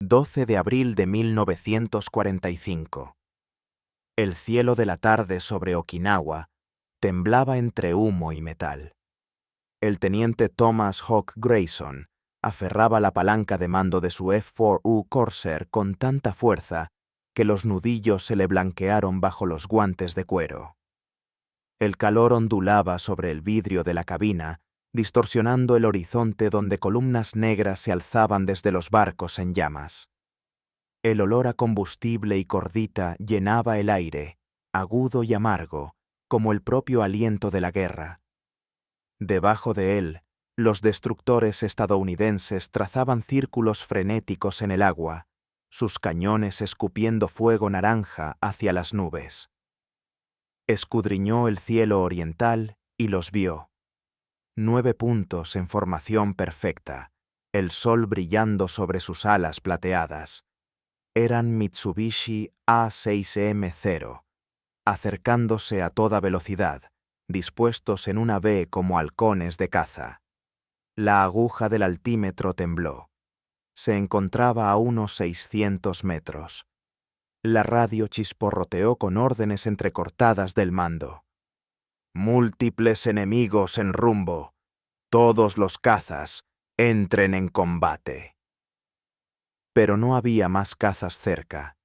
12 de abril de 1945. El cielo de la tarde sobre Okinawa temblaba entre humo y metal. El teniente Thomas Hawk Grayson aferraba la palanca de mando de su F-4U Corsair con tanta fuerza que los nudillos se le blanquearon bajo los guantes de cuero. El calor ondulaba sobre el vidrio de la cabina, distorsionando el horizonte donde columnas negras se alzaban desde los barcos en llamas. El olor a combustible y cordita llenaba el aire, agudo y amargo, como el propio aliento de la guerra. Debajo de él, los destructores estadounidenses trazaban círculos frenéticos en el agua, sus cañones escupiendo fuego naranja hacia las nubes. Escudriñó el cielo oriental y los vio. 9 puntos en formación perfecta, el sol brillando sobre sus alas plateadas. Eran Mitsubishi A6M0, acercándose a toda velocidad, dispuestos en una V como halcones de caza. La aguja del altímetro tembló. Se encontraba a unos 600 metros. La radio chisporroteó con órdenes entrecortadas del mando. Múltiples enemigos en rumbo. Todos los cazas entren en combate. Pero no había más cazas cerca.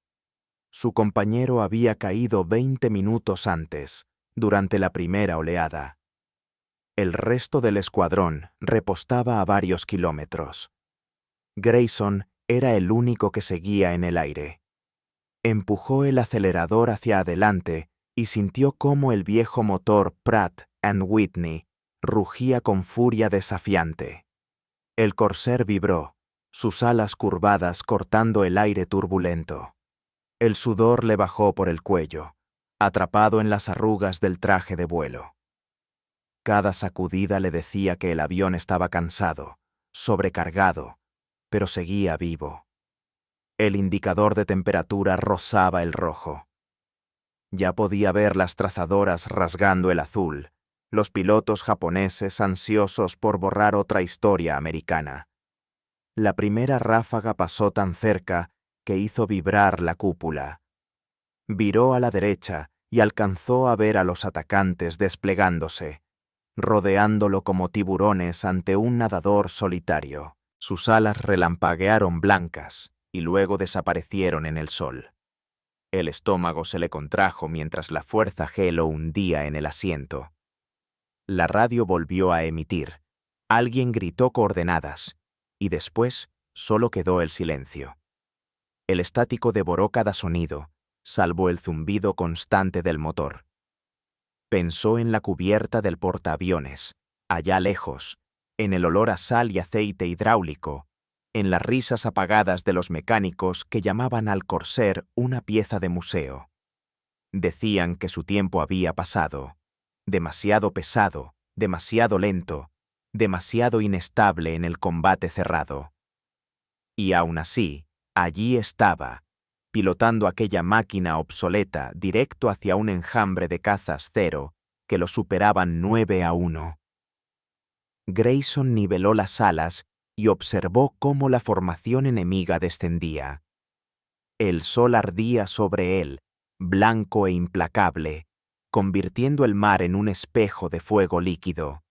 Su compañero había caído 20 minutos antes, durante la primera oleada. El resto del escuadrón repostaba a varios kilómetros. Grayson era el único que seguía en el aire. Empujó el acelerador hacia adelante y sintió cómo el viejo motor Pratt & Whitney rugía con furia desafiante. El Corsair vibró, sus alas curvadas cortando el aire turbulento. El sudor le bajó por el cuello, atrapado en las arrugas del traje de vuelo. Cada sacudida le decía que el avión estaba cansado, sobrecargado, pero seguía vivo. El indicador de temperatura rozaba el rojo. Ya podía ver las trazadoras rasgando el azul, los pilotos japoneses ansiosos por borrar otra historia americana. La primera ráfaga pasó tan cerca que hizo vibrar la cúpula. Viró a la derecha y alcanzó a ver a los atacantes desplegándose, rodeándolo como tiburones ante un nadador solitario. Sus alas relampaguearon blancas y luego desaparecieron en el sol. El estómago se le contrajo mientras la fuerza G lo hundía en el asiento. La radio volvió a emitir. Alguien gritó coordenadas, y después solo quedó el silencio. El estático devoró cada sonido, salvo el zumbido constante del motor. Pensó en la cubierta del portaaviones, allá lejos, en el olor a sal y aceite hidráulico, en las risas apagadas de los mecánicos que llamaban al Corsair una pieza de museo. Decían que su tiempo había pasado, demasiado pesado, demasiado lento, demasiado inestable en el combate cerrado. Y aún así, allí estaba, pilotando aquella máquina obsoleta directo hacia un enjambre de cazas cero que lo superaban 9-1. Grayson niveló las alas y observó cómo la formación enemiga descendía. El sol ardía sobre él, blanco e implacable, convirtiendo el mar en un espejo de fuego líquido.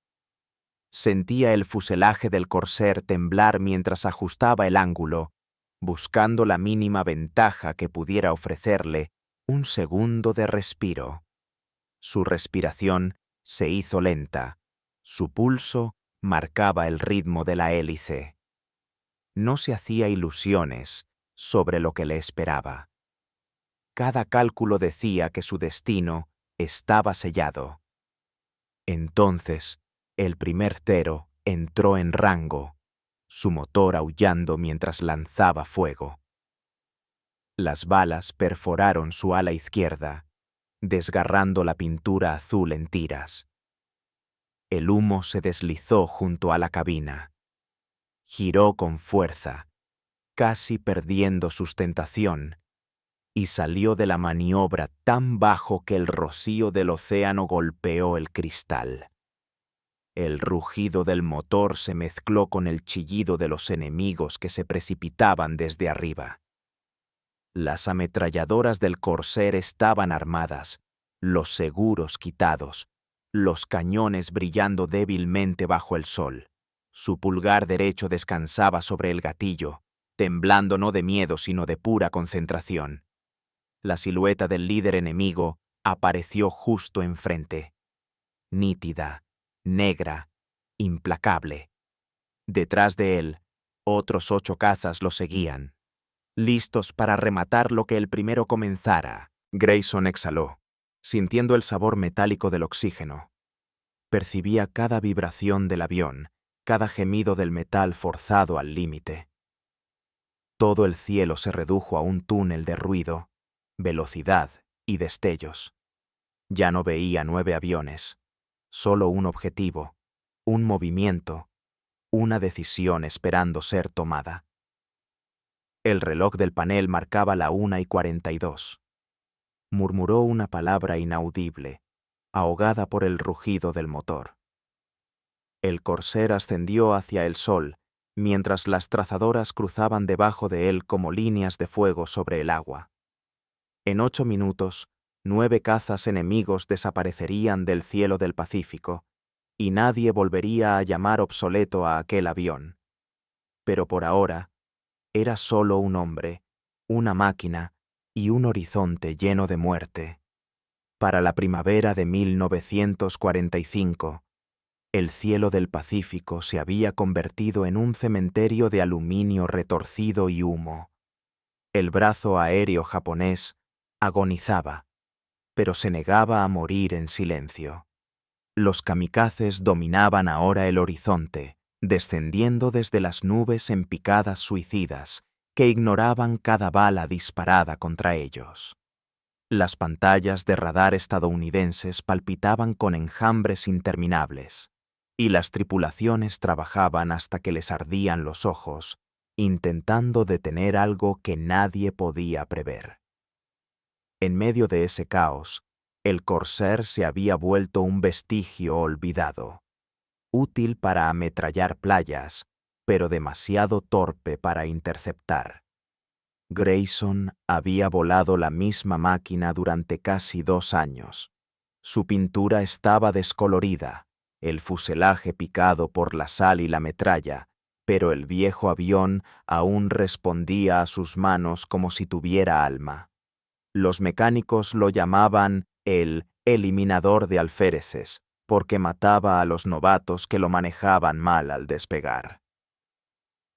Sentía el fuselaje del Corsair temblar mientras ajustaba el ángulo, buscando la mínima ventaja que pudiera ofrecerle un segundo de respiro. Su respiración se hizo lenta, su pulso marcaba el ritmo de la hélice. No se hacía ilusiones sobre lo que le esperaba. Cada cálculo decía que su destino estaba sellado. Entonces, el primer Tero entró en rango, su motor aullando mientras lanzaba fuego. Las balas perforaron su ala izquierda, desgarrando la pintura azul en tiras. El humo se deslizó junto a la cabina. Giró con fuerza, casi perdiendo sustentación, y salió de la maniobra tan bajo que el rocío del océano golpeó el cristal. El rugido del motor se mezcló con el chillido de los enemigos que se precipitaban desde arriba. Las ametralladoras del Corsair estaban armadas, los seguros quitados, los cañones brillando débilmente bajo el sol. Su pulgar derecho descansaba sobre el gatillo, temblando no de miedo sino de pura concentración. La silueta del líder enemigo apareció justo enfrente, nítida, negra, implacable. Detrás de él, otros 8 cazas lo seguían, listos para rematar lo que el primero comenzara. Grayson exhaló, sintiendo el sabor metálico del oxígeno. Percibía cada vibración del avión, cada gemido del metal forzado al límite. Todo el cielo se redujo a un túnel de ruido, velocidad y destellos. Ya no veía 9 aviones, solo un objetivo, un movimiento, una decisión esperando ser tomada. El reloj del panel marcaba la 1:42. Murmuró una palabra inaudible, ahogada por el rugido del motor. El Corsair ascendió hacia el sol, mientras las trazadoras cruzaban debajo de él como líneas de fuego sobre el agua. En 8 minutos, 9 cazas enemigos desaparecerían del cielo del Pacífico, y nadie volvería a llamar obsoleto a aquel avión. Pero por ahora, era solo un hombre, una máquina y un horizonte lleno de muerte. Para la primavera de 1945, el cielo del Pacífico se había convertido en un cementerio de aluminio retorcido y humo. El brazo aéreo japonés agonizaba, pero se negaba a morir en silencio. Los kamikazes dominaban ahora el horizonte, descendiendo desde las nubes en picadas suicidas que ignoraban cada bala disparada contra ellos. Las pantallas de radar estadounidenses palpitaban con enjambres interminables, y las tripulaciones trabajaban hasta que les ardían los ojos, intentando detener algo que nadie podía prever. En medio de ese caos, el Corsair se había vuelto un vestigio olvidado, útil para ametrallar playas, pero demasiado torpe para interceptar. Grayson había volado la misma máquina durante casi 2 años. Su pintura estaba descolorida, el fuselaje picado por la sal y la metralla, pero el viejo avión aún respondía a sus manos como si tuviera alma. Los mecánicos lo llamaban el eliminador de alféreces, porque mataba a los novatos que lo manejaban mal al despegar.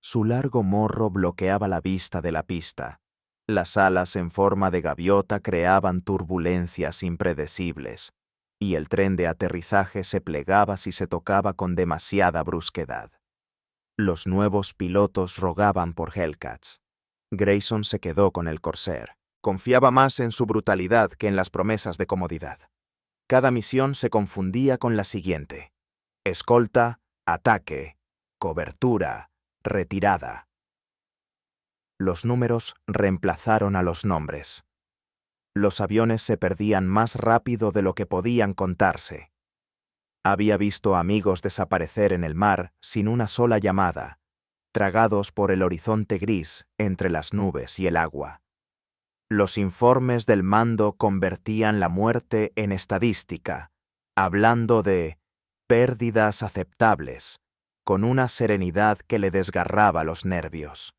Su largo morro bloqueaba la vista de la pista. Las alas en forma de gaviota creaban turbulencias impredecibles, y el tren de aterrizaje se plegaba si se tocaba con demasiada brusquedad. Los nuevos pilotos rogaban por Hellcats. Grayson se quedó con el Corsair. Confiaba más en su brutalidad que en las promesas de comodidad. Cada misión se confundía con la siguiente: escolta, ataque, cobertura, retirada. Los números reemplazaron a los nombres. Los aviones se perdían más rápido de lo que podían contarse. Había visto amigos desaparecer en el mar sin una sola llamada, tragados por el horizonte gris entre las nubes y el agua. Los informes del mando convertían la muerte en estadística, hablando de pérdidas aceptables, con una serenidad que le desgarraba los nervios.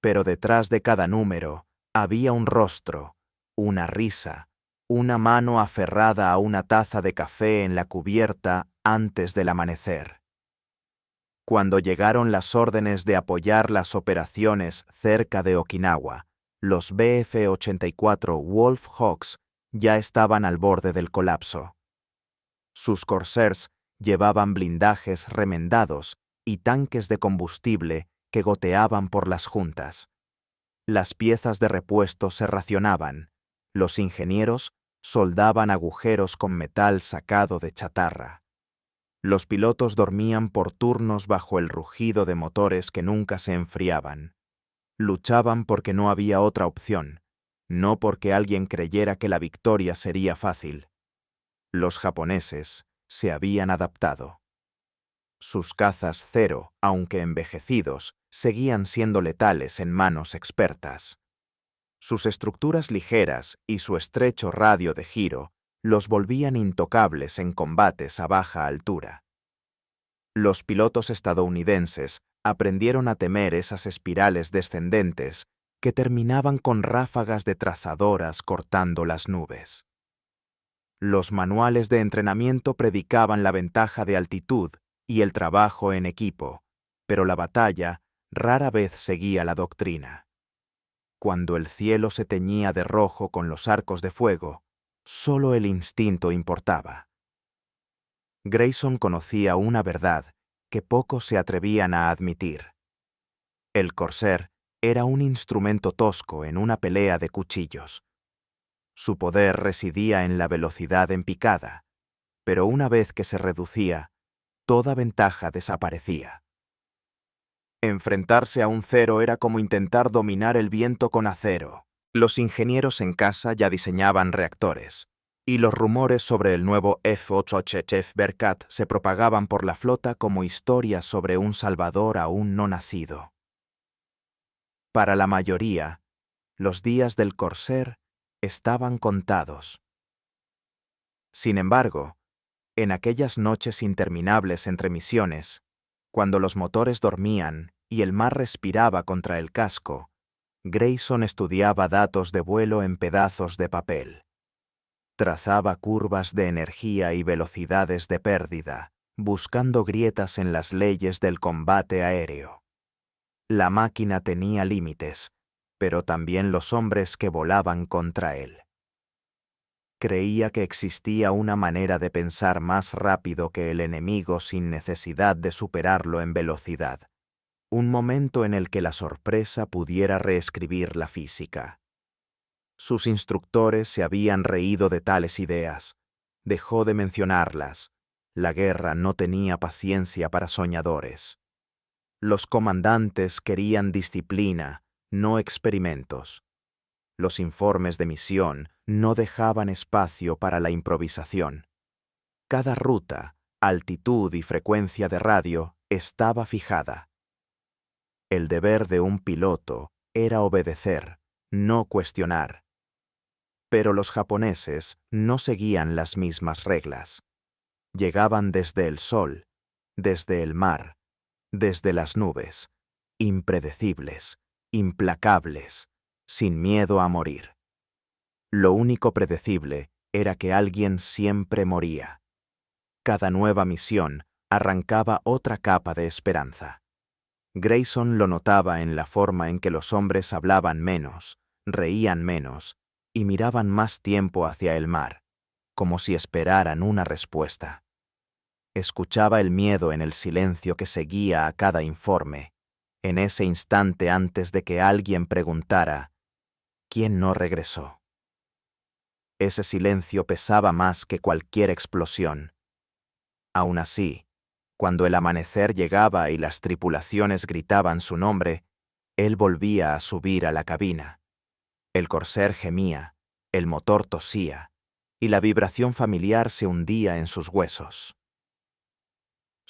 Pero detrás de cada número había un rostro, una risa, una mano aferrada a una taza de café en la cubierta antes del amanecer. Cuando llegaron las órdenes de apoyar las operaciones cerca de Okinawa, los Bf-84 Wolf Hawks ya estaban al borde del colapso. Sus Corsairs llevaban blindajes remendados y tanques de combustible que goteaban por las juntas. Las piezas de repuesto se racionaban. Los ingenieros soldaban agujeros con metal sacado de chatarra. Los pilotos dormían por turnos bajo el rugido de motores que nunca se enfriaban. Luchaban porque no había otra opción, no porque alguien creyera que la victoria sería fácil. Los japoneses, se habían adaptado. Sus cazas Cero, aunque envejecidos, seguían siendo letales en manos expertas. Sus estructuras ligeras y su estrecho radio de giro los volvían intocables en combates a baja altura. Los pilotos estadounidenses aprendieron a temer esas espirales descendentes que terminaban con ráfagas de trazadoras cortando las nubes. Los manuales de entrenamiento predicaban la ventaja de altitud y el trabajo en equipo, pero la batalla rara vez seguía la doctrina. Cuando el cielo se teñía de rojo con los arcos de fuego, solo el instinto importaba. Grayson conocía una verdad que pocos se atrevían a admitir. El Corsair era un instrumento tosco en una pelea de cuchillos. Su poder residía en la velocidad en picada, pero una vez que se reducía, toda ventaja desaparecía. Enfrentarse a un Cero era como intentar dominar el viento con acero. Los ingenieros en casa ya diseñaban reactores, y los rumores sobre el nuevo F-8HF Bearcat se propagaban por la flota como historias sobre un salvador aún no nacido. Para la mayoría, los días del Corsair estaban contados. Sin embargo, en aquellas noches interminables entre misiones, cuando los motores dormían y el mar respiraba contra el casco, Grayson estudiaba datos de vuelo en pedazos de papel. Trazaba curvas de energía y velocidades de pérdida, buscando grietas en las leyes del combate aéreo. La máquina tenía límites, pero también los hombres que volaban contra él. Creía que existía una manera de pensar más rápido que el enemigo sin necesidad de superarlo en velocidad. Un momento en el que la sorpresa pudiera reescribir la física. Sus instructores se habían reído de tales ideas. Dejó de mencionarlas. La guerra no tenía paciencia para soñadores. Los comandantes querían disciplina, no experimentos. Los informes de misión no dejaban espacio para la improvisación. Cada ruta, altitud y frecuencia de radio estaba fijada. El deber de un piloto era obedecer, no cuestionar. Pero los japoneses no seguían las mismas reglas. Llegaban desde el sol, desde el mar, desde las nubes, impredecibles, implacables, sin miedo a morir. Lo único predecible era que alguien siempre moría. Cada nueva misión arrancaba otra capa de esperanza. Grayson lo notaba en la forma en que los hombres hablaban menos, reían menos y miraban más tiempo hacia el mar, como si esperaran una respuesta. Escuchaba el miedo en el silencio que seguía a cada informe, en ese instante antes de que alguien preguntara, ¿quién no regresó? Ese silencio pesaba más que cualquier explosión. Aún así, cuando el amanecer llegaba y las tripulaciones gritaban su nombre, él volvía a subir a la cabina. El Corsair gemía, el motor tosía, y la vibración familiar se hundía en sus huesos.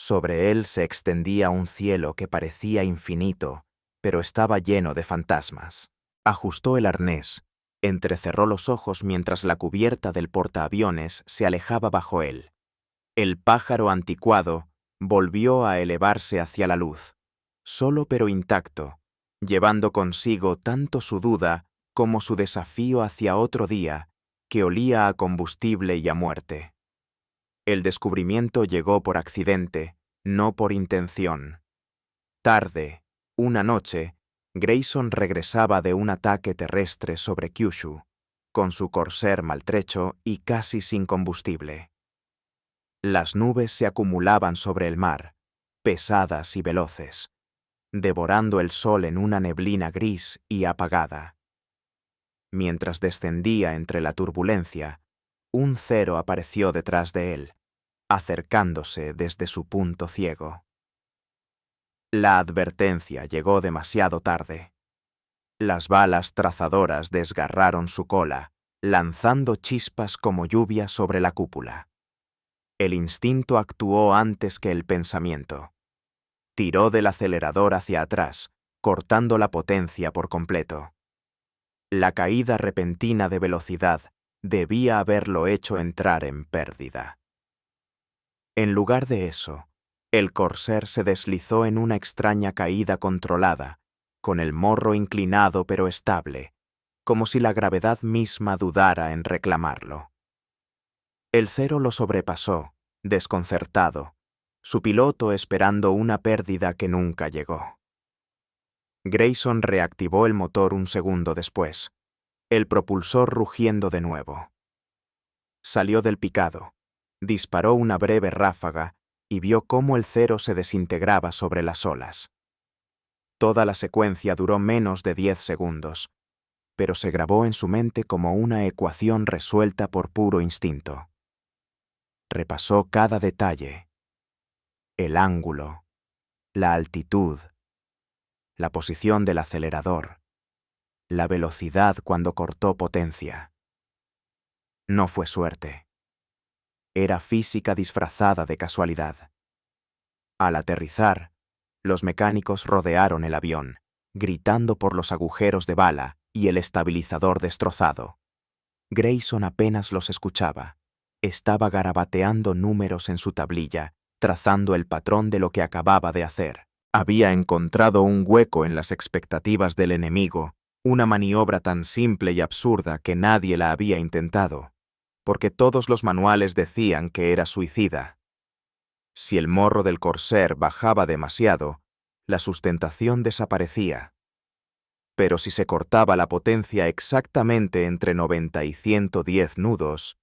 Sobre él se extendía un cielo que parecía infinito, pero estaba lleno de fantasmas. Ajustó el arnés, entrecerró los ojos mientras la cubierta del portaaviones se alejaba bajo él. El pájaro anticuado volvió a elevarse hacia la luz, solo pero intacto, llevando consigo tanto su duda como su desafío hacia otro día que olía a combustible y a muerte. El descubrimiento llegó por accidente, no por intención. Tarde, una noche, Grayson regresaba de un ataque terrestre sobre Kyushu, con su Corsair maltrecho y casi sin combustible. Las nubes se acumulaban sobre el mar, pesadas y veloces, devorando el sol en una neblina gris y apagada. Mientras descendía entre la turbulencia, un Cero apareció detrás de él, acercándose desde su punto ciego. La advertencia llegó demasiado tarde. Las balas trazadoras desgarraron su cola, lanzando chispas como lluvia sobre la cúpula. El instinto actuó antes que el pensamiento. Tiró del acelerador hacia atrás, cortando la potencia por completo. La caída repentina de velocidad debía haberlo hecho entrar en pérdida. En lugar de eso, el corsair se deslizó en una extraña caída controlada, con el morro inclinado pero estable, como si la gravedad misma dudara en reclamarlo. El Cero lo sobrepasó, desconcertado, su piloto esperando una pérdida que nunca llegó. Grayson reactivó el motor un segundo después, el propulsor rugiendo de nuevo. Salió del picado, disparó una breve ráfaga y vio cómo el Cero se desintegraba sobre las olas. Toda la secuencia duró menos de 10 segundos, pero se grabó en su mente como una ecuación resuelta por puro instinto. Repasó cada detalle: el ángulo, la altitud, la posición del acelerador, la velocidad cuando cortó potencia. No fue suerte. Era física disfrazada de casualidad. Al aterrizar, los mecánicos rodearon el avión, gritando por los agujeros de bala y el estabilizador destrozado. Grayson apenas los escuchaba. Estaba garabateando números en su tablilla, trazando el patrón de lo que acababa de hacer. Había encontrado un hueco en las expectativas del enemigo, una maniobra tan simple y absurda que nadie la había intentado, porque todos los manuales decían que era suicida. Si el morro del corsair bajaba demasiado, la sustentación desaparecía. Pero si se cortaba la potencia exactamente entre 90 y 110 nudos,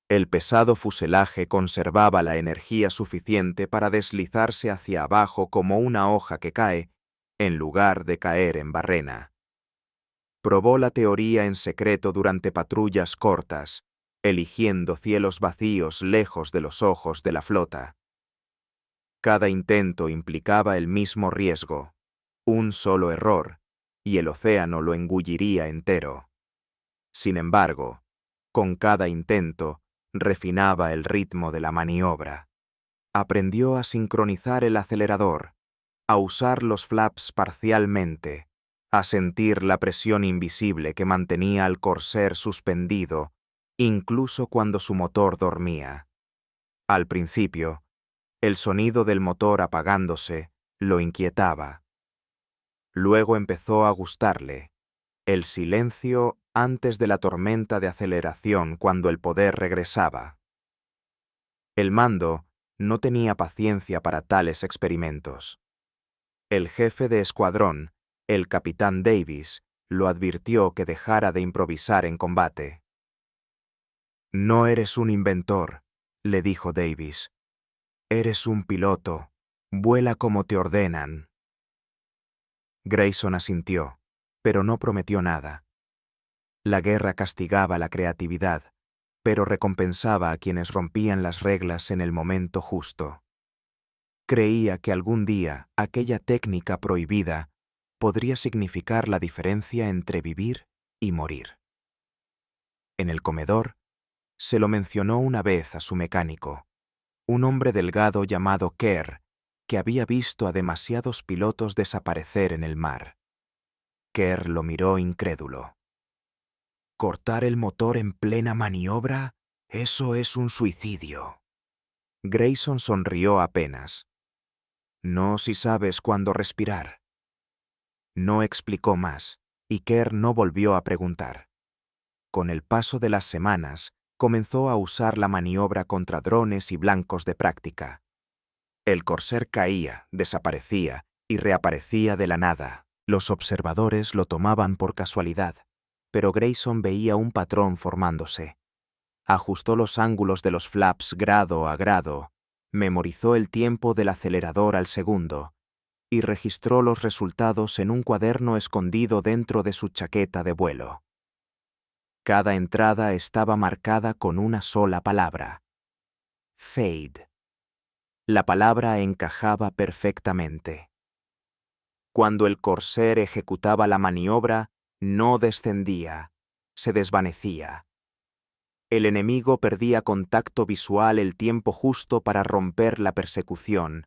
el pesado fuselaje conservaba la energía suficiente para deslizarse hacia abajo como una hoja que cae, en lugar de caer en barrena. Probó la teoría en secreto durante patrullas cortas, eligiendo cielos vacíos lejos de los ojos de la flota. Cada intento implicaba el mismo riesgo: un solo error, y el océano lo engulliría entero. Sin embargo, con cada intento, refinaba el ritmo de la maniobra. Aprendió a sincronizar el acelerador, a usar los flaps parcialmente, a sentir la presión invisible que mantenía al corsair suspendido, incluso cuando su motor dormía. Al principio, el sonido del motor apagándose lo inquietaba. Luego empezó a gustarle: el silencio antes de la tormenta de aceleración cuando el poder regresaba. El mando no tenía paciencia para tales experimentos. El jefe de escuadrón, el capitán Davis, lo advirtió que dejara de improvisar en combate. «No eres un inventor», le dijo Davis. «Eres un piloto. Vuela como te ordenan». Grayson asintió, pero no prometió nada. La guerra castigaba la creatividad, pero recompensaba a quienes rompían las reglas en el momento justo. Creía que algún día aquella técnica prohibida podría significar la diferencia entre vivir y morir. En el comedor, se lo mencionó una vez a su mecánico, un hombre delgado llamado Kerr, que había visto a demasiados pilotos desaparecer en el mar. Kerr lo miró incrédulo. «¿Cortar el motor en plena maniobra? Eso es un suicidio». Grayson sonrió apenas. «No si sabes cuándo respirar». No explicó más, y Kerr no volvió a preguntar. Con el paso de las semanas, comenzó a usar la maniobra contra drones y blancos de práctica. El corsair caía, desaparecía y reaparecía de la nada. Los observadores lo tomaban por casualidad, pero Grayson veía un patrón formándose. Ajustó los ángulos de los flaps grado a grado, memorizó el tiempo del acelerador al segundo y registró los resultados en un cuaderno escondido dentro de su chaqueta de vuelo. Cada entrada estaba marcada con una sola palabra: fade. La palabra encajaba perfectamente. Cuando el corsair ejecutaba la maniobra, no descendía, se desvanecía. El enemigo perdía contacto visual el tiempo justo para romper la persecución,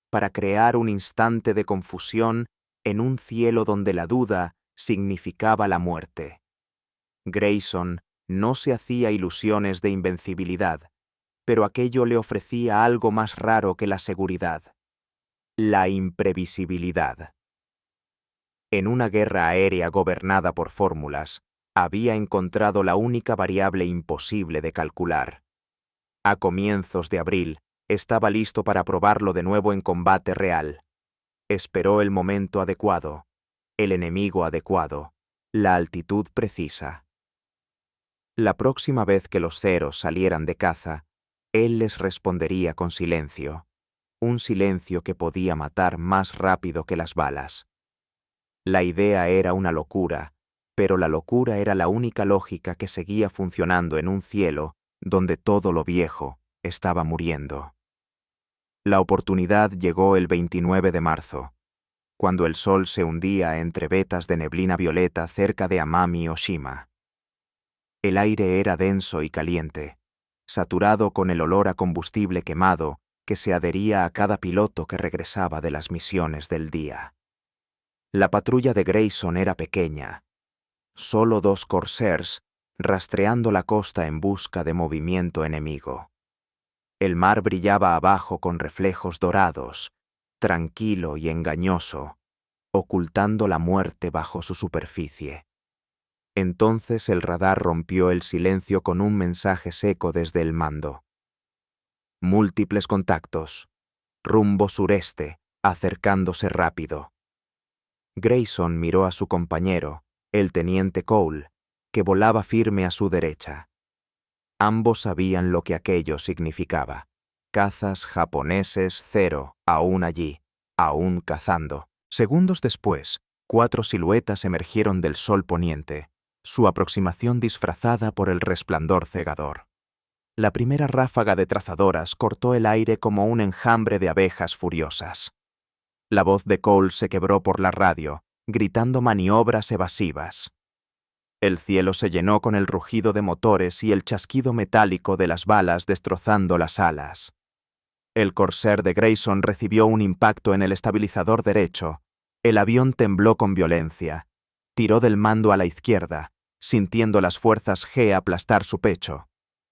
para crear un instante de confusión en un cielo donde la duda significaba la muerte. Grayson no se hacía ilusiones de invencibilidad, pero aquello le ofrecía algo más raro que la seguridad: la imprevisibilidad. En una guerra aérea gobernada por fórmulas, había encontrado la única variable imposible de calcular. A comienzos de abril, estaba listo para probarlo de nuevo en combate real. Esperó el momento adecuado, el enemigo adecuado, la altitud precisa. La próxima vez que los ceros salieran de caza, él les respondería con silencio, un silencio que podía matar más rápido que las balas. La idea era una locura, pero la locura era la única lógica que seguía funcionando en un cielo donde todo lo viejo estaba muriendo. La oportunidad llegó el 29 de marzo, cuando el sol se hundía entre vetas de neblina violeta cerca de Amami-Oshima. El aire era denso y caliente, saturado con el olor a combustible quemado que se adhería a cada piloto que regresaba de las misiones del día. La patrulla de Grayson era pequeña, solo 2 Corsairs rastreando la costa en busca de movimiento enemigo. El mar brillaba abajo con reflejos dorados, tranquilo y engañoso, ocultando la muerte bajo su superficie. Entonces el radar rompió el silencio con un mensaje seco desde el mando. Múltiples contactos. Rumbo sureste, acercándose rápido. Grayson miró a su compañero, el teniente Cole, que volaba firme a su derecha. Ambos sabían lo que aquello significaba. Cazas japoneses 0, aún allí, aún cazando. Segundos después, 4 siluetas emergieron del sol poniente, su aproximación disfrazada por el resplandor cegador. La primera ráfaga de trazadoras cortó el aire como un enjambre de abejas furiosas. La voz de Cole se quebró por la radio, gritando maniobras evasivas. El cielo se llenó con el rugido de motores y el chasquido metálico de las balas destrozando las alas. El Corsair de Grayson recibió un impacto en el estabilizador derecho. El avión tembló con violencia. Tiró del mando a la izquierda, sintiendo las fuerzas G aplastar su pecho.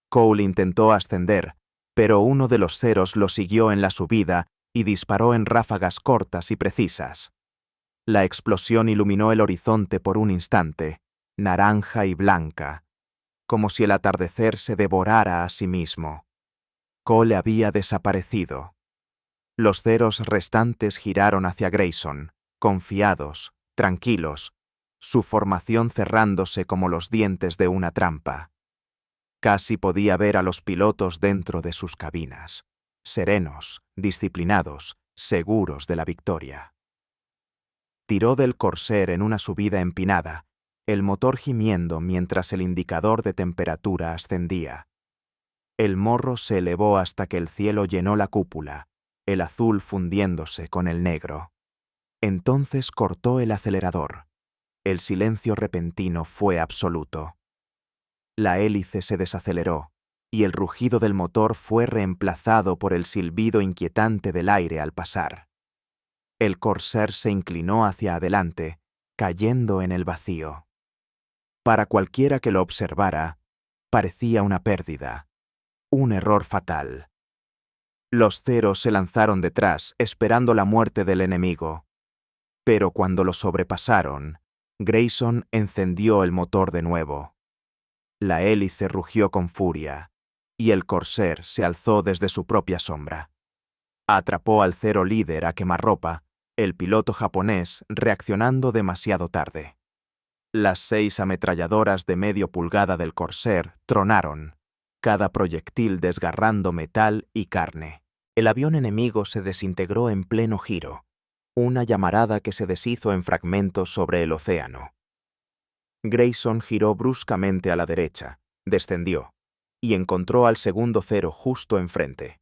Cole intentó ascender, pero uno de los ceros lo siguió en la subida y disparó en ráfagas cortas y precisas. La explosión iluminó el horizonte por un instante, naranja y blanca, como si el atardecer se devorara a sí mismo. Cole había desaparecido. Los ceros restantes giraron hacia Grayson, confiados, tranquilos, su formación cerrándose como los dientes de una trampa. Casi podía ver a los pilotos dentro de sus cabinas, serenos, disciplinados, seguros de la victoria. Tiró del Corsair en una subida empinada, el motor gimiendo mientras el indicador de temperatura ascendía. El morro se elevó hasta que el cielo llenó la cúpula, el azul fundiéndose con el negro. Entonces cortó el acelerador. El silencio repentino fue absoluto. La hélice se desaceleró, y el rugido del motor fue reemplazado por el silbido inquietante del aire al pasar. El Corsair se inclinó hacia adelante, cayendo en el vacío. Para cualquiera que lo observara, parecía una pérdida, un error fatal. Los ceros se lanzaron detrás, esperando la muerte del enemigo. Pero cuando lo sobrepasaron, Grayson encendió el motor de nuevo. La hélice rugió con furia, y el Corsair se alzó desde su propia sombra. Atrapó al cero líder a quemarropa, el piloto japonés reaccionando demasiado tarde. Las 6 ametralladoras de medio pulgada del Corsair tronaron, cada proyectil desgarrando metal y carne. El avión enemigo se desintegró en pleno giro, una llamarada que se deshizo en fragmentos sobre el océano. Grayson giró bruscamente a la derecha, descendió, y encontró al segundo cero justo enfrente.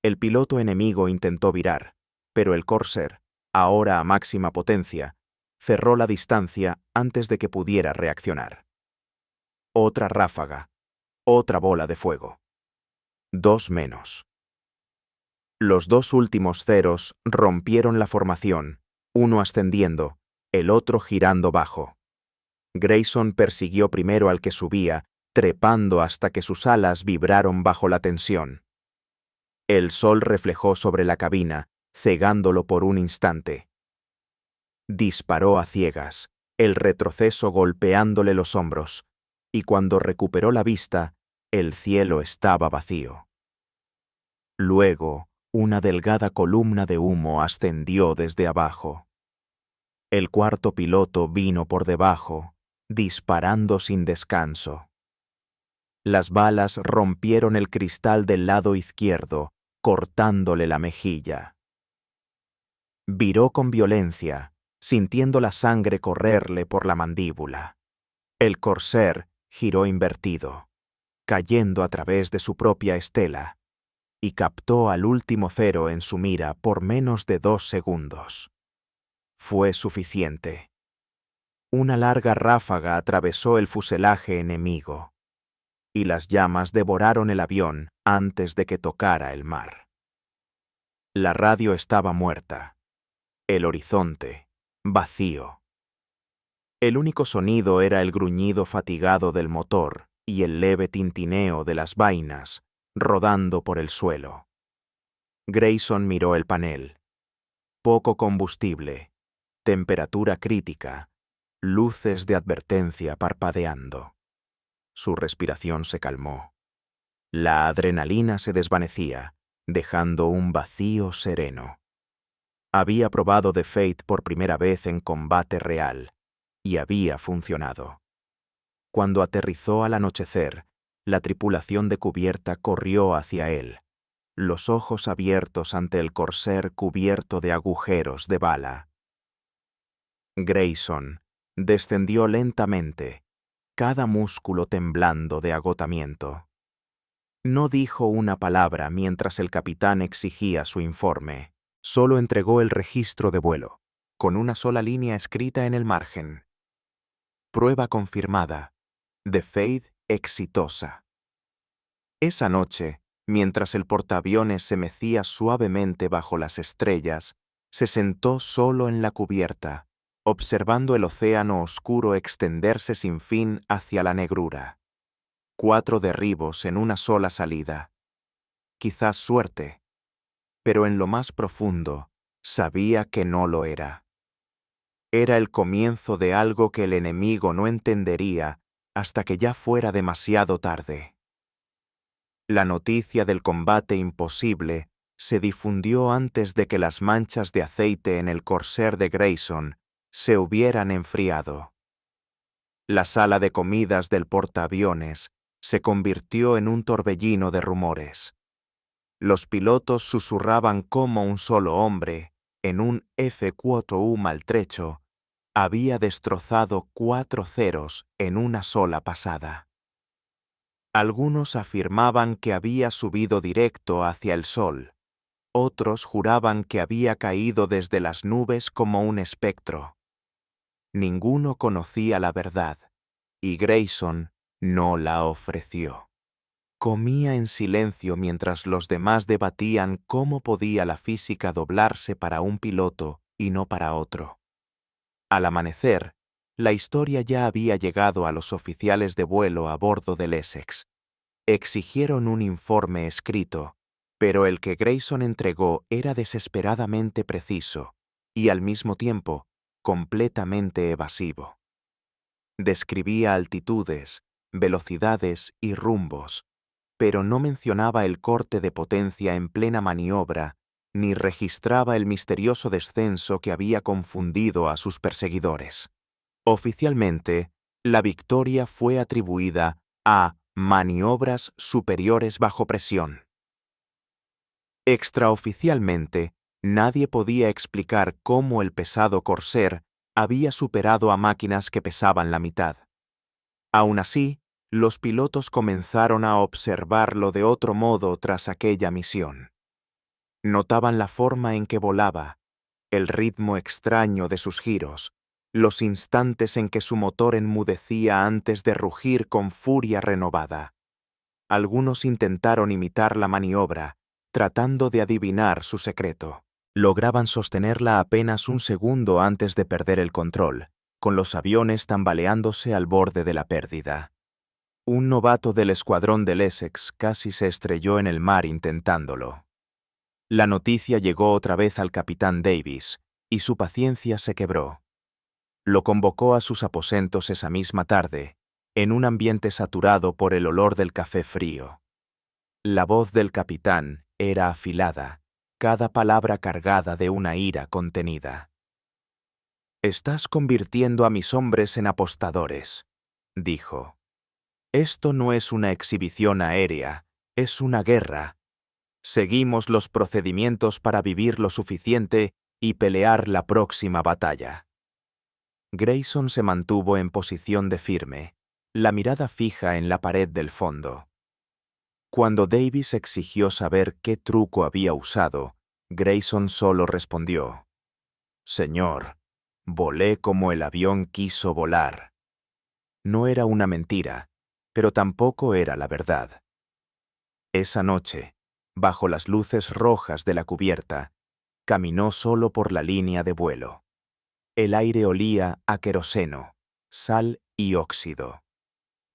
El piloto enemigo intentó virar, pero el Corsair, ahora a máxima potencia, cerró la distancia antes de que pudiera reaccionar. Otra ráfaga, Otra bola de fuego. 2 menos. Los 2 últimos ceros rompieron la formación, uno ascendiendo, el otro girando bajo. Grayson persiguió primero al que subía, trepando hasta que sus alas vibraron bajo la tensión. El sol reflejó sobre la cabina, cegándolo por un instante. Disparó a ciegas, el retroceso golpeándole los hombros, y cuando recuperó la vista, el cielo estaba vacío. Luego, una delgada columna de humo ascendió desde abajo. El cuarto piloto vino por debajo, disparando sin descanso. Las balas rompieron el cristal del lado izquierdo, cortándole la mejilla. Viró con violencia, sintiendo la sangre correrle por la mandíbula. El corsair giró invertido, cayendo a través de su propia estela, y captó al último cero en su mira por menos de 2 segundos. Fue suficiente. Una larga ráfaga atravesó el fuselaje enemigo, y las llamas devoraron el avión antes de que tocara el mar. La radio estaba muerta. El horizonte, vacío. El único sonido era el gruñido fatigado del motor y el leve tintineo de las vainas rodando por el suelo. Grayson miró el panel. Poco combustible, temperatura crítica, luces de advertencia parpadeando. Su respiración se calmó. La adrenalina se desvanecía, dejando un vacío sereno. Había probado The Fate por primera vez en combate real, y había funcionado. Cuando aterrizó al anochecer, la tripulación de cubierta corrió hacia él, los ojos abiertos ante el corsair cubierto de agujeros de bala. Grayson descendió lentamente, cada músculo temblando de agotamiento. No dijo una palabra mientras el capitán exigía su informe. Solo entregó el registro de vuelo, con una sola línea escrita en el margen. Prueba confirmada. The Fate exitosa. Esa noche, mientras el portaaviones se mecía suavemente bajo las estrellas, se sentó solo en la cubierta, observando el océano oscuro extenderse sin fin hacia la negrura. 4 derribos en una sola salida. Quizás suerte, pero en lo más profundo sabía que no lo era. Era el comienzo de algo que el enemigo no entendería hasta que ya fuera demasiado tarde. La noticia del combate imposible se difundió antes de que las manchas de aceite en el corsair de Grayson se hubieran enfriado. La sala de comidas del portaaviones se convirtió en un torbellino de rumores. Los pilotos susurraban cómo un solo hombre, en un F-4U maltrecho, había destrozado 4 ceros en una sola pasada. Algunos afirmaban que había subido directo hacia el sol. Otros juraban que había caído desde las nubes como un espectro. Ninguno conocía la verdad, y Grayson no la ofreció. Comía en silencio mientras los demás debatían cómo podía la física doblarse para un piloto y no para otro. Al amanecer, la historia ya había llegado a los oficiales de vuelo a bordo del Essex. Exigieron un informe escrito, pero el que Grayson entregó era desesperadamente preciso y al mismo tiempo completamente evasivo. Describía altitudes, velocidades y rumbos, pero no mencionaba el corte de potencia en plena maniobra ni registraba el misterioso descenso que había confundido a sus perseguidores. Oficialmente, la victoria fue atribuida a maniobras superiores bajo presión. Extraoficialmente, nadie podía explicar cómo el pesado corsair había superado a máquinas que pesaban la mitad. Aún así, los pilotos comenzaron a observarlo de otro modo tras aquella misión. Notaban la forma en que volaba, el ritmo extraño de sus giros, los instantes en que su motor enmudecía antes de rugir con furia renovada. Algunos intentaron imitar la maniobra, tratando de adivinar su secreto. Lograban sostenerla apenas un segundo antes de perder el control, con los aviones tambaleándose al borde de la pérdida. Un novato del escuadrón del Essex casi se estrelló en el mar intentándolo. La noticia llegó otra vez al capitán Davis, y su paciencia se quebró. Lo convocó a sus aposentos esa misma tarde, en un ambiente saturado por el olor del café frío. La voz del capitán era afilada, cada palabra cargada de una ira contenida. «Estás convirtiendo a mis hombres en apostadores», dijo. «Esto no es una exhibición aérea, es una guerra. Seguimos los procedimientos para vivir lo suficiente y pelear la próxima batalla». Grayson se mantuvo en posición de firme, la mirada fija en la pared del fondo. Cuando Davis exigió saber qué truco había usado, Grayson solo respondió: «Señor, volé como el avión quiso volar». No era una mentira, pero tampoco era la verdad. Esa noche, bajo las luces rojas de la cubierta, caminó solo por la línea de vuelo. El aire olía a queroseno, sal y óxido.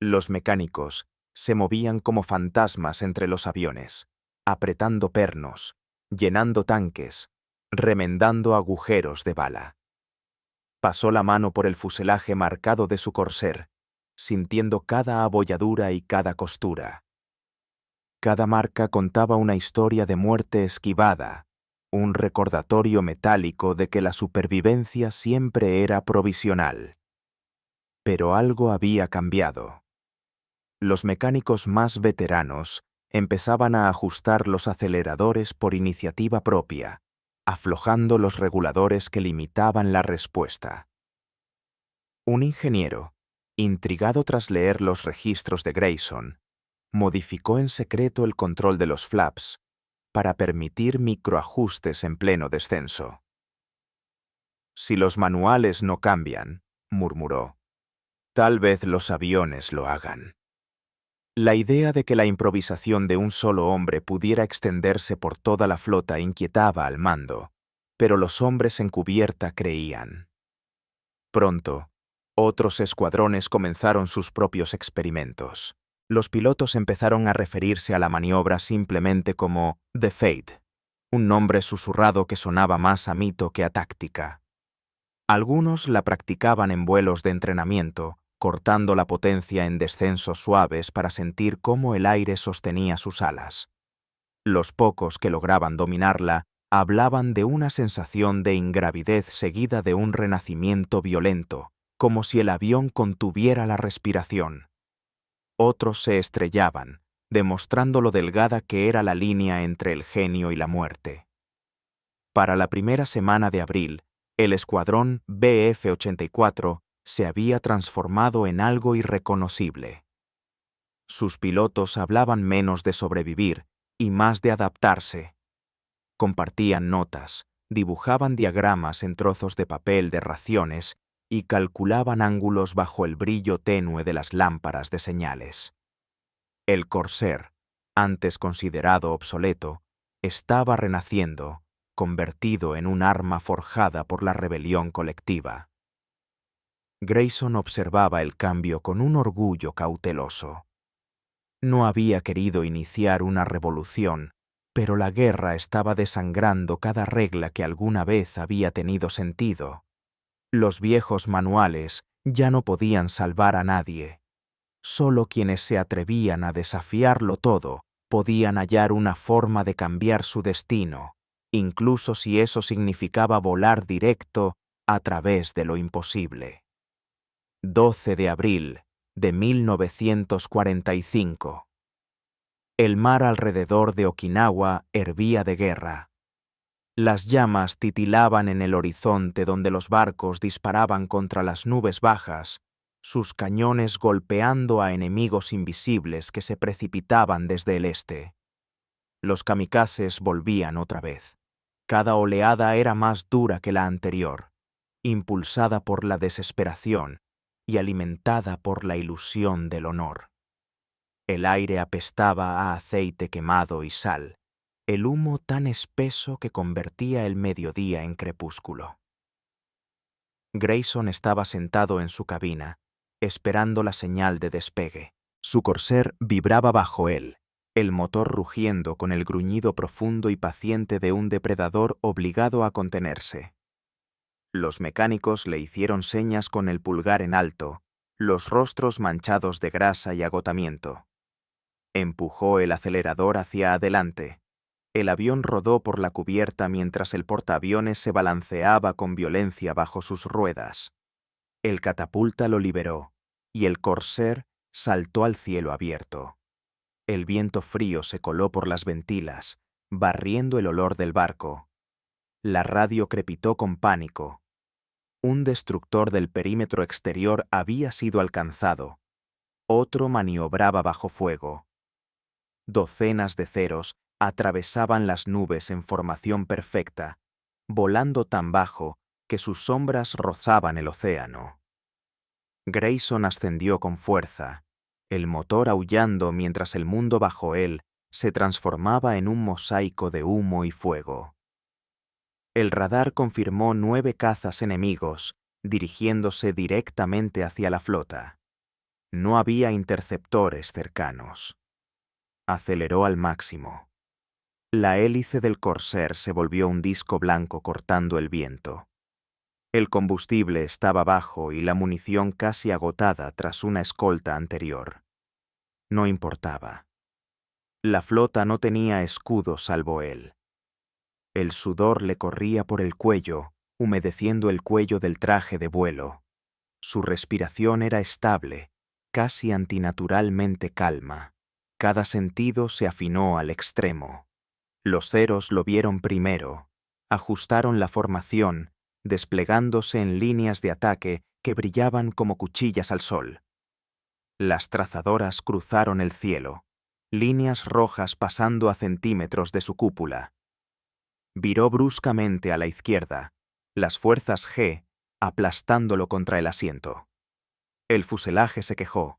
Los mecánicos se movían como fantasmas entre los aviones, apretando pernos, llenando tanques, remendando agujeros de bala. Pasó la mano por el fuselaje marcado de su corser, sintiendo cada abolladura y cada costura. Cada marca contaba una historia de muerte esquivada, un recordatorio metálico de que la supervivencia siempre era provisional. Pero algo había cambiado. Los mecánicos más veteranos empezaban a ajustar los aceleradores por iniciativa propia, aflojando los reguladores que limitaban la respuesta. Un ingeniero, intrigado tras leer los registros de Grayson, modificó en secreto el control de los flaps para permitir microajustes en pleno descenso. «Si los manuales no cambian», murmuró, «tal vez los aviones lo hagan». La idea de que la improvisación de un solo hombre pudiera extenderse por toda la flota inquietaba al mando, pero los hombres en cubierta creían. Pronto, otros escuadrones comenzaron sus propios experimentos. Los pilotos empezaron a referirse a la maniobra simplemente como «The Fate», un nombre susurrado que sonaba más a mito que a táctica. Algunos la practicaban en vuelos de entrenamiento, cortando la potencia en descensos suaves para sentir cómo el aire sostenía sus alas. Los pocos que lograban dominarla hablaban de una sensación de ingravidez seguida de un renacimiento violento, como si el avión contuviera la respiración. Otros se estrellaban, demostrando lo delgada que era la línea entre el genio y la muerte. Para la primera semana de abril, el escuadrón Bf-84 se había transformado en algo irreconocible. Sus pilotos hablaban menos de sobrevivir y más de adaptarse. Compartían notas, dibujaban diagramas en trozos de papel de raciones y calculaban ángulos bajo el brillo tenue de las lámparas de señales. El Corsair, antes considerado obsoleto, estaba renaciendo, convertido en un arma forjada por la rebelión colectiva. Grayson observaba el cambio con un orgullo cauteloso. No había querido iniciar una revolución, pero la guerra estaba desangrando cada regla que alguna vez había tenido sentido. Los viejos manuales ya no podían salvar a nadie. Solo quienes se atrevían a desafiarlo todo podían hallar una forma de cambiar su destino, incluso si eso significaba volar directo a través de lo imposible. 12 de abril de 1945. El mar alrededor de Okinawa hervía de guerra. Las llamas titilaban en el horizonte donde los barcos disparaban contra las nubes bajas, sus cañones golpeando a enemigos invisibles que se precipitaban desde el este. Los kamikazes volvían otra vez. Cada oleada era más dura que la anterior, impulsada por la desesperación y alimentada por la ilusión del honor. El aire apestaba a aceite quemado y sal, el humo tan espeso que convertía el mediodía en crepúsculo. Grayson estaba sentado en su cabina, esperando la señal de despegue. Su corsair vibraba bajo él, el motor rugiendo con el gruñido profundo y paciente de un depredador obligado a contenerse. Los mecánicos le hicieron señas con el pulgar en alto, los rostros manchados de grasa y agotamiento. Empujó el acelerador hacia adelante. El avión rodó por la cubierta mientras el portaaviones se balanceaba con violencia bajo sus ruedas. El catapulta lo liberó, y el corsair saltó al cielo abierto. El viento frío se coló por las ventilas, barriendo el olor del barco. La radio crepitó con pánico. Un destructor del perímetro exterior había sido alcanzado. Otro maniobraba bajo fuego. Docenas de ceros atravesaban las nubes en formación perfecta, volando tan bajo que sus sombras rozaban el océano. Grayson ascendió con fuerza, el motor aullando mientras el mundo bajo él se transformaba en un mosaico de humo y fuego. El radar confirmó 9 cazas enemigos dirigiéndose directamente hacia la flota. No había interceptores cercanos. Aceleró al máximo. La hélice del corsair se volvió un disco blanco cortando el viento. El combustible estaba bajo y la munición casi agotada tras una escolta anterior. No importaba. La flota no tenía escudo salvo él. El sudor le corría por el cuello, humedeciendo el cuello del traje de vuelo. Su respiración era estable, casi antinaturalmente calma. Cada sentido se afinó al extremo. Los ceros lo vieron primero, ajustaron la formación, desplegándose en líneas de ataque que brillaban como cuchillas al sol. Las trazadoras cruzaron el cielo, líneas rojas pasando a centímetros de su cúpula. Viró bruscamente a la izquierda, las fuerzas G aplastándolo contra el asiento. El fuselaje se quejó.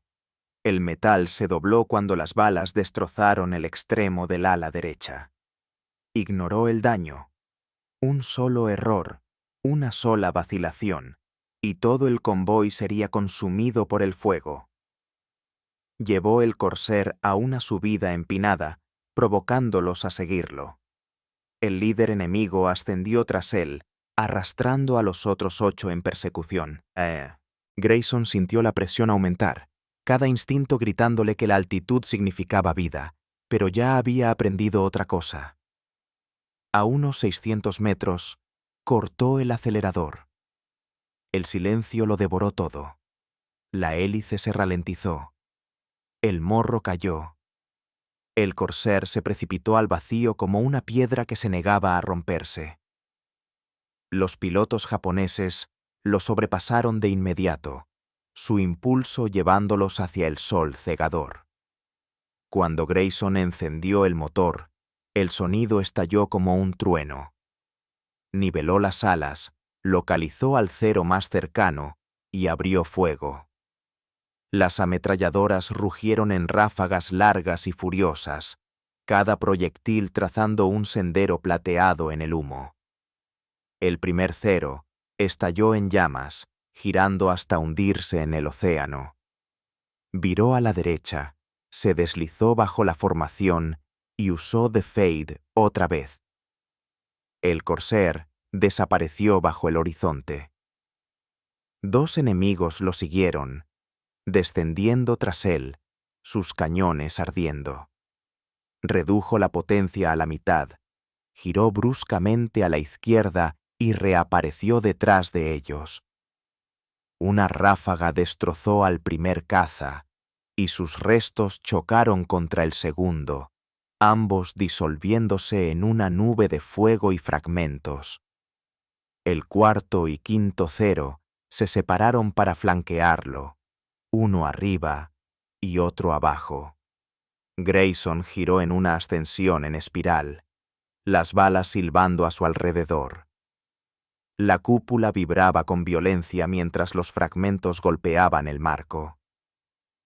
El metal se dobló cuando las balas destrozaron el extremo del ala derecha. Ignoró el daño. Un solo error, una sola vacilación, y todo el convoy sería consumido por el fuego. Llevó el corsair a una subida empinada, provocándolos a seguirlo. El líder enemigo ascendió tras él, arrastrando a los otros 8 en persecución. Grayson sintió la presión aumentar, cada instinto gritándole que la altitud significaba vida, pero ya había aprendido otra cosa. A unos 600 metros, cortó el acelerador. El silencio lo devoró todo. La hélice se ralentizó. El morro cayó. El corsair se precipitó al vacío como una piedra que se negaba a romperse. Los pilotos japoneses lo sobrepasaron de inmediato, su impulso llevándolos hacia el sol cegador. Cuando Grayson encendió el motor, el sonido estalló como un trueno. Niveló las alas, localizó al cero más cercano y abrió fuego. Las ametralladoras rugieron en ráfagas largas y furiosas, cada proyectil trazando un sendero plateado en el humo. El primer cero estalló en llamas, girando hasta hundirse en el océano. Viró a la derecha, se deslizó bajo la formación y usó The Fade otra vez. El corsair desapareció bajo el horizonte. 2 enemigos lo siguieron, descendiendo tras él, sus cañones ardiendo. Redujo la potencia a la mitad, giró bruscamente a la izquierda y reapareció detrás de ellos. Una ráfaga destrozó al primer caza, y sus restos chocaron contra el segundo, ambos disolviéndose en una nube de fuego y fragmentos. El cuarto y quinto cero se separaron para flanquearlo, uno arriba y otro abajo. Grayson giró en una ascensión en espiral, las balas silbando a su alrededor. La cúpula vibraba con violencia mientras los fragmentos golpeaban el marco.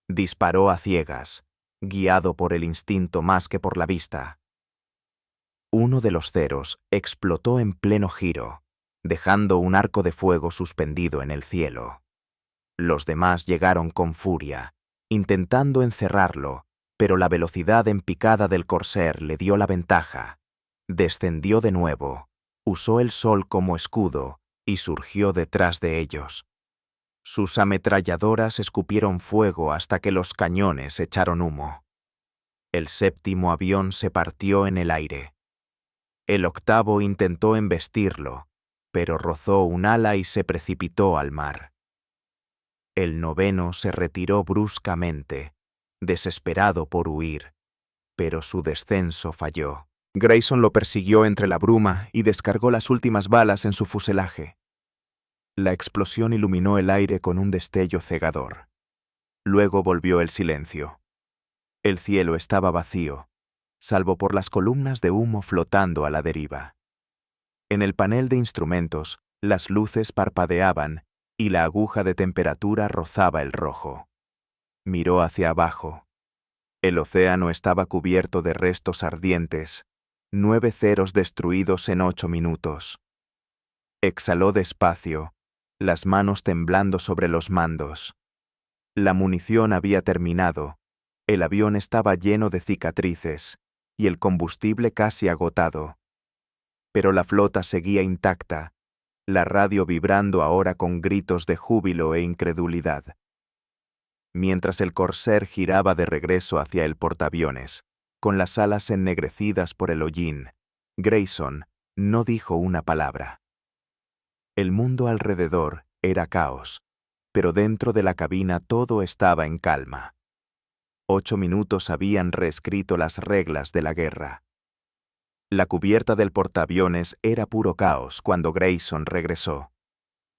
Disparó a ciegas, guiado por el instinto más que por la vista. Uno de los ceros explotó en pleno giro, dejando un arco de fuego suspendido en el cielo. Los demás llegaron con furia, intentando encerrarlo, pero la velocidad en picada del corsair le dio la ventaja. Descendió de nuevo, usó el sol como escudo y surgió detrás de ellos. Sus ametralladoras escupieron fuego hasta que los cañones echaron humo. El séptimo avión se partió en el aire. El octavo intentó embestirlo, pero rozó un ala y se precipitó al mar. El noveno se retiró bruscamente, desesperado por huir, pero su descenso falló. Grayson lo persiguió entre la bruma y descargó las últimas balas en su fuselaje. La explosión iluminó el aire con un destello cegador. Luego volvió el silencio. El cielo estaba vacío, salvo por las columnas de humo flotando a la deriva. En el panel de instrumentos, las luces parpadeaban y la aguja de temperatura rozaba el rojo. Miró hacia abajo. El océano estaba cubierto de restos ardientes, 9 ceros destruidos en 8 minutos. Exhaló despacio, las manos temblando sobre los mandos. La munición había terminado, el avión estaba lleno de cicatrices y el combustible casi agotado. Pero la flota seguía intacta, la radio vibrando ahora con gritos de júbilo e incredulidad. Mientras el corsair giraba de regreso hacia el portaaviones, con las alas ennegrecidas por el hollín, Grayson no dijo una palabra. El mundo alrededor era caos, pero dentro de la cabina todo estaba en calma. 8 minutos habían reescrito las reglas de la guerra. La cubierta del portaaviones era puro caos cuando Grayson regresó.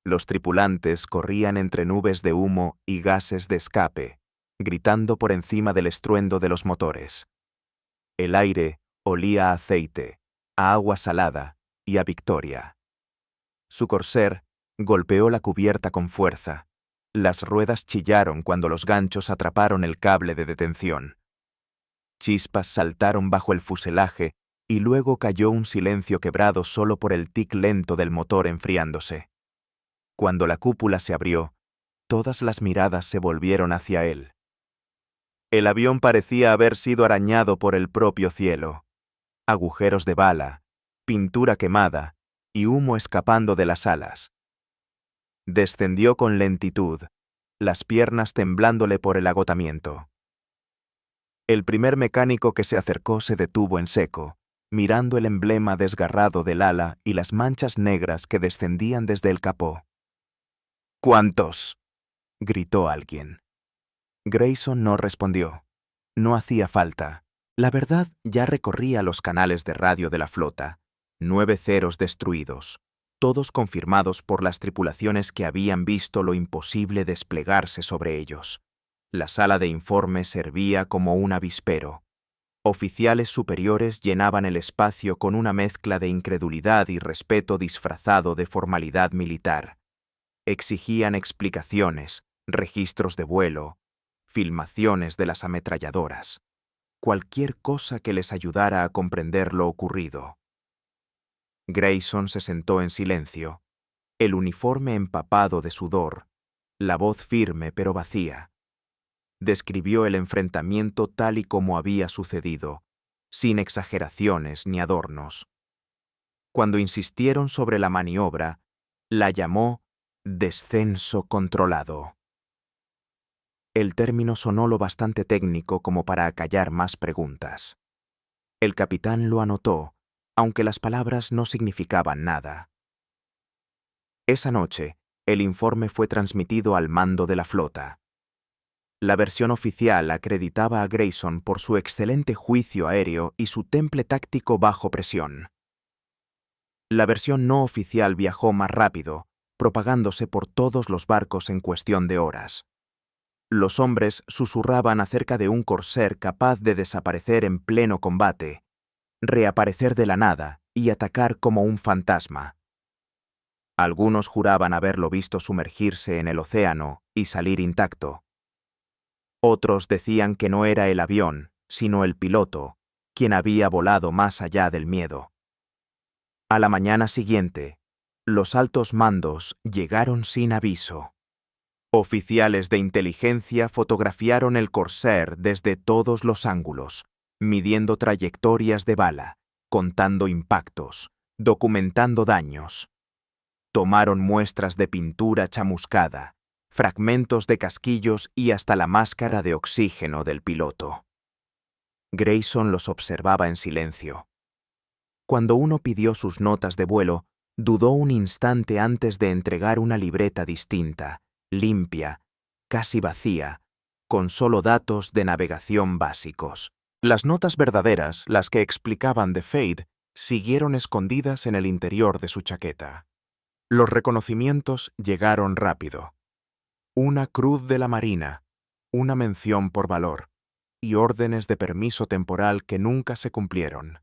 Los tripulantes corrían entre nubes de humo y gases de escape, gritando por encima del estruendo de los motores. El aire olía a aceite, a agua salada y a victoria. Su corsair golpeó la cubierta con fuerza. Las ruedas chillaron cuando los ganchos atraparon el cable de detención. Chispas saltaron bajo el fuselaje y luego cayó un silencio quebrado solo por el tic lento del motor enfriándose. Cuando la cúpula se abrió, todas las miradas se volvieron hacia él. El avión parecía haber sido arañado por el propio cielo. Agujeros de bala, pintura quemada y humo escapando de las alas. Descendió con lentitud, las piernas temblándole por el agotamiento. El primer mecánico que se acercó se detuvo en seco, mirando el emblema desgarrado del ala y las manchas negras que descendían desde el capó. «¿Cuántos?», gritó alguien. Grayson no respondió. No hacía falta. La verdad ya recorría los canales de radio de la flota. 9 ceros destruidos, todos confirmados por las tripulaciones que habían visto lo imposible desplegarse sobre ellos. La sala de informe servía como un avispero. Oficiales superiores llenaban el espacio con una mezcla de incredulidad y respeto disfrazado de formalidad militar. Exigían explicaciones, registros de vuelo, filmaciones de las ametralladoras, cualquier cosa que les ayudara a comprender lo ocurrido. Grayson se sentó en silencio, el uniforme empapado de sudor, la voz firme pero vacía. Describió el enfrentamiento tal y como había sucedido, sin exageraciones ni adornos. Cuando insistieron sobre la maniobra, la llamó descenso controlado. El término sonó lo bastante técnico como para acallar más preguntas. El capitán lo anotó, aunque las palabras no significaban nada. Esa noche, el informe fue transmitido al mando de la flota. La versión oficial acreditaba a Grayson por su excelente juicio aéreo y su temple táctico bajo presión. La versión no oficial viajó más rápido, propagándose por todos los barcos en cuestión de horas. Los hombres susurraban acerca de un corsair capaz de desaparecer en pleno combate, reaparecer de la nada y atacar como un fantasma. Algunos juraban haberlo visto sumergirse en el océano y salir intacto. Otros decían que no era el avión, sino el piloto, quien había volado más allá del miedo. A la mañana siguiente, los altos mandos llegaron sin aviso. Oficiales de inteligencia fotografiaron el Corsair desde todos los ángulos, midiendo trayectorias de bala, contando impactos, documentando daños. Tomaron muestras de pintura chamuscada, fragmentos de casquillos y hasta la máscara de oxígeno del piloto. Grayson los observaba en silencio. Cuando uno pidió sus notas de vuelo, dudó un instante antes de entregar una libreta distinta, limpia, casi vacía, con solo datos de navegación básicos. Las notas verdaderas, las que explicaban de Fade, siguieron escondidas en el interior de su chaqueta. Los reconocimientos llegaron rápido. Una cruz de la Marina, una mención por valor y órdenes de permiso temporal que nunca se cumplieron.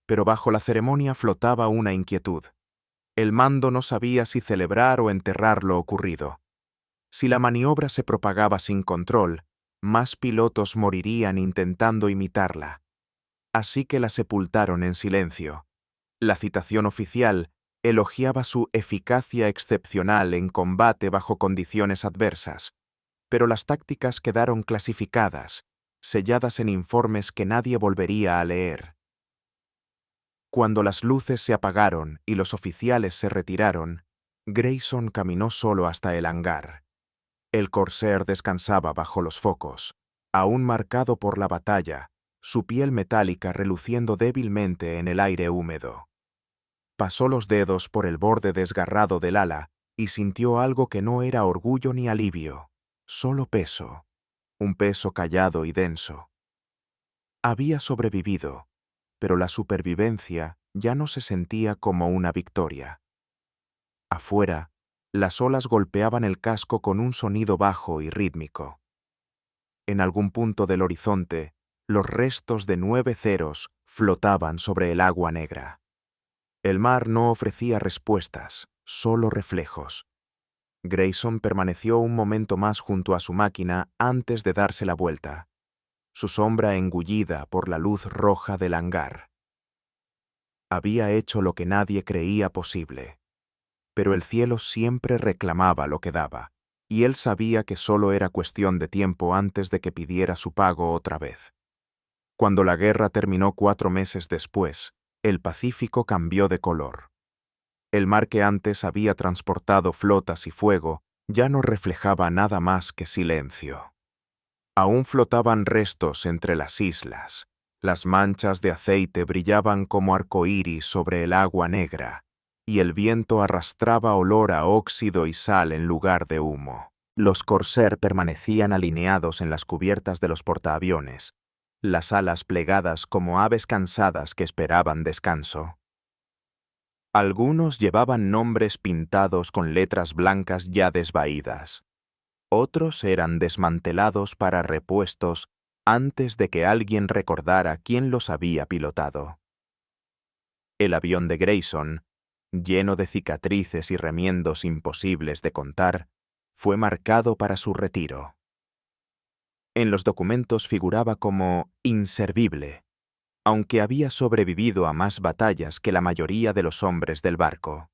Pero bajo la ceremonia flotaba una inquietud. El mando no sabía si celebrar o enterrar lo ocurrido. Si la maniobra se propagaba sin control, más pilotos morirían intentando imitarla. Así que la sepultaron en silencio. La citación oficial elogiaba su eficacia excepcional en combate bajo condiciones adversas, pero las tácticas quedaron clasificadas, selladas en informes que nadie volvería a leer. Cuando las luces se apagaron y los oficiales se retiraron, Grayson caminó solo hasta el hangar. El Corsair descansaba bajo los focos, aún marcado por la batalla, su piel metálica reluciendo débilmente en el aire húmedo. Pasó los dedos por el borde desgarrado del ala y sintió algo que no era orgullo ni alivio, solo peso, un peso callado y denso. Había sobrevivido, pero la supervivencia ya no se sentía como una victoria. Afuera, las olas golpeaban el casco con un sonido bajo y rítmico. En algún punto del horizonte, los restos de 9 ceros flotaban sobre el agua negra. El mar no ofrecía respuestas, solo reflejos. Grayson permaneció un momento más junto a su máquina antes de darse la vuelta, su sombra engullida por la luz roja del hangar. Había hecho lo que nadie creía posible, pero el cielo siempre reclamaba lo que daba, y él sabía que solo era cuestión de tiempo antes de que pidiera su pago otra vez. Cuando la guerra terminó 4 meses después, el Pacífico cambió de color. El mar que antes había transportado flotas y fuego ya no reflejaba nada más que silencio. Aún flotaban restos entre las islas. Las manchas de aceite brillaban como arcoíris sobre el agua negra, y el viento arrastraba olor a óxido y sal en lugar de humo. Los Corsair permanecían alineados en las cubiertas de los portaaviones, las alas plegadas como aves cansadas que esperaban descanso. Algunos llevaban nombres pintados con letras blancas ya desvaídas. Otros eran desmantelados para repuestos antes de que alguien recordara quién los había pilotado. El avión de Grayson, lleno de cicatrices y remiendos imposibles de contar, fue marcado para su retiro. En los documentos figuraba como inservible, aunque había sobrevivido a más batallas que la mayoría de los hombres del barco.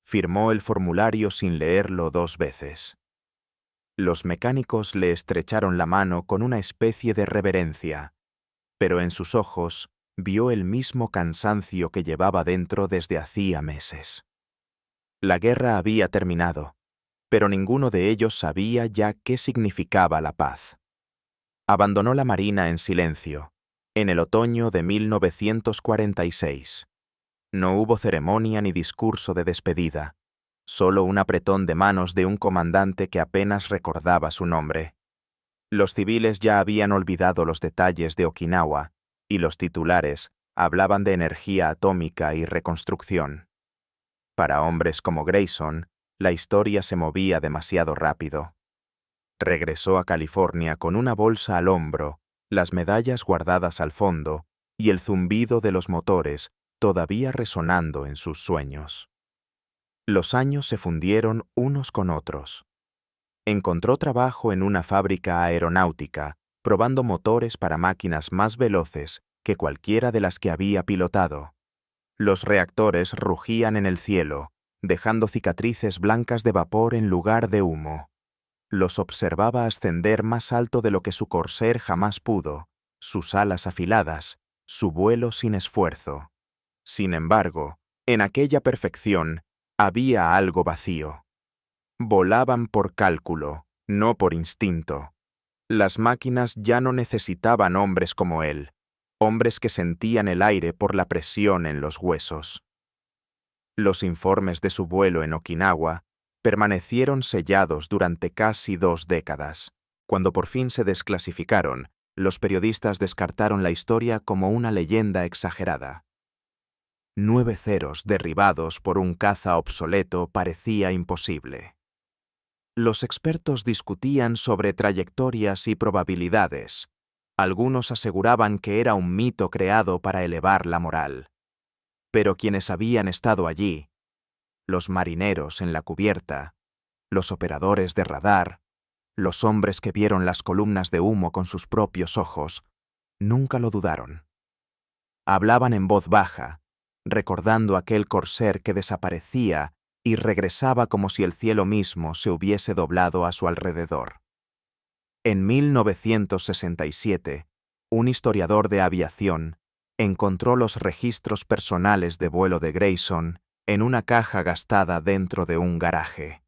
Firmó el formulario sin leerlo 2 veces. Los mecánicos le estrecharon la mano con una especie de reverencia, pero en sus ojos vio el mismo cansancio que llevaba dentro desde hacía meses. La guerra había terminado, pero ninguno de ellos sabía ya qué significaba la paz. Abandonó la Marina en silencio, en el otoño de 1946. No hubo ceremonia ni discurso de despedida, solo un apretón de manos de un comandante que apenas recordaba su nombre. Los civiles ya habían olvidado los detalles de Okinawa, y los titulares hablaban de energía atómica y reconstrucción. Para hombres como Grayson, la historia se movía demasiado rápido. Regresó a California con una bolsa al hombro, las medallas guardadas al fondo y el zumbido de los motores todavía resonando en sus sueños. Los años se fundieron unos con otros. Encontró trabajo en una fábrica aeronáutica, probando motores para máquinas más veloces que cualquiera de las que había pilotado. Los reactores rugían en el cielo, dejando cicatrices blancas de vapor en lugar de humo. Los observaba ascender más alto de lo que su corsair jamás pudo, sus alas afiladas, su vuelo sin esfuerzo. Sin embargo, en aquella perfección había algo vacío. Volaban por cálculo, no por instinto. Las máquinas ya no necesitaban hombres como él, hombres que sentían el aire por la presión en los huesos. Los informes de su vuelo en Okinawa permanecieron sellados durante casi 2 décadas. Cuando por fin se desclasificaron, los periodistas descartaron la historia como una leyenda exagerada. 9 ceros derribados por un caza obsoleto parecía imposible. Los expertos discutían sobre trayectorias y probabilidades. Algunos aseguraban que era un mito creado para elevar la moral. Pero quienes habían estado allí, los marineros en la cubierta, los operadores de radar, los hombres que vieron las columnas de humo con sus propios ojos, nunca lo dudaron. Hablaban en voz baja, recordando aquel corsair que desaparecía y regresaba como si el cielo mismo se hubiese doblado a su alrededor. En 1967, un historiador de aviación encontró los registros personales de vuelo de Grayson en una caja gastada dentro de un garaje.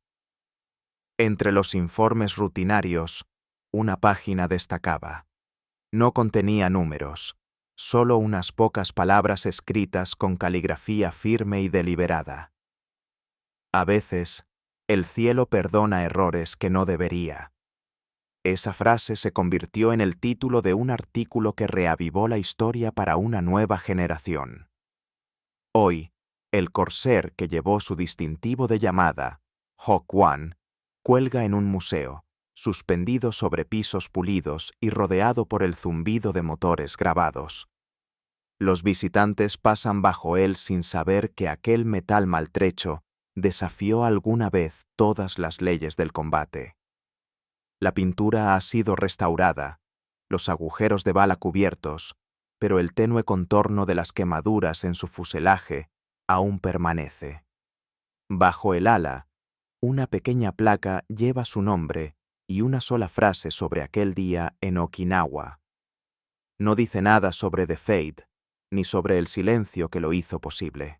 Entre los informes rutinarios, una página destacaba. No contenía números, solo unas pocas palabras escritas con caligrafía firme y deliberada. A veces, el cielo perdona errores que no debería. Esa frase se convirtió en el título de un artículo que reavivó la historia para una nueva generación. Hoy, el corsair que llevó su distintivo de llamada, Hawk One, cuelga en un museo, suspendido sobre pisos pulidos y rodeado por el zumbido de motores grabados. Los visitantes pasan bajo él sin saber que aquel metal maltrecho desafió alguna vez todas las leyes del combate. La pintura ha sido restaurada, los agujeros de bala cubiertos, pero el tenue contorno de las quemaduras en su fuselaje aún permanece. Bajo el ala, una pequeña placa lleva su nombre y una sola frase sobre aquel día en Okinawa. No dice nada sobre The Fate, ni sobre el silencio que lo hizo posible.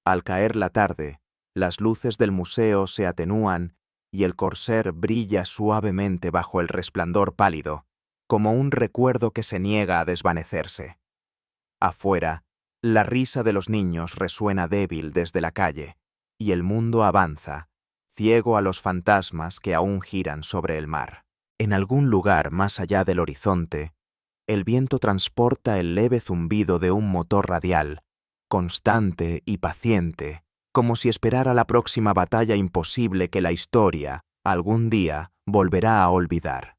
Al caer la tarde, las luces del museo se atenúan y el corsair brilla suavemente bajo el resplandor pálido, como un recuerdo que se niega a desvanecerse. Afuera, la risa de los niños resuena débil desde la calle, y el mundo avanza, ciego a los fantasmas que aún giran sobre el mar. En algún lugar más allá del horizonte, el viento transporta el leve zumbido de un motor radial, constante y paciente, como si esperara la próxima batalla imposible que la historia, algún día, volverá a olvidar.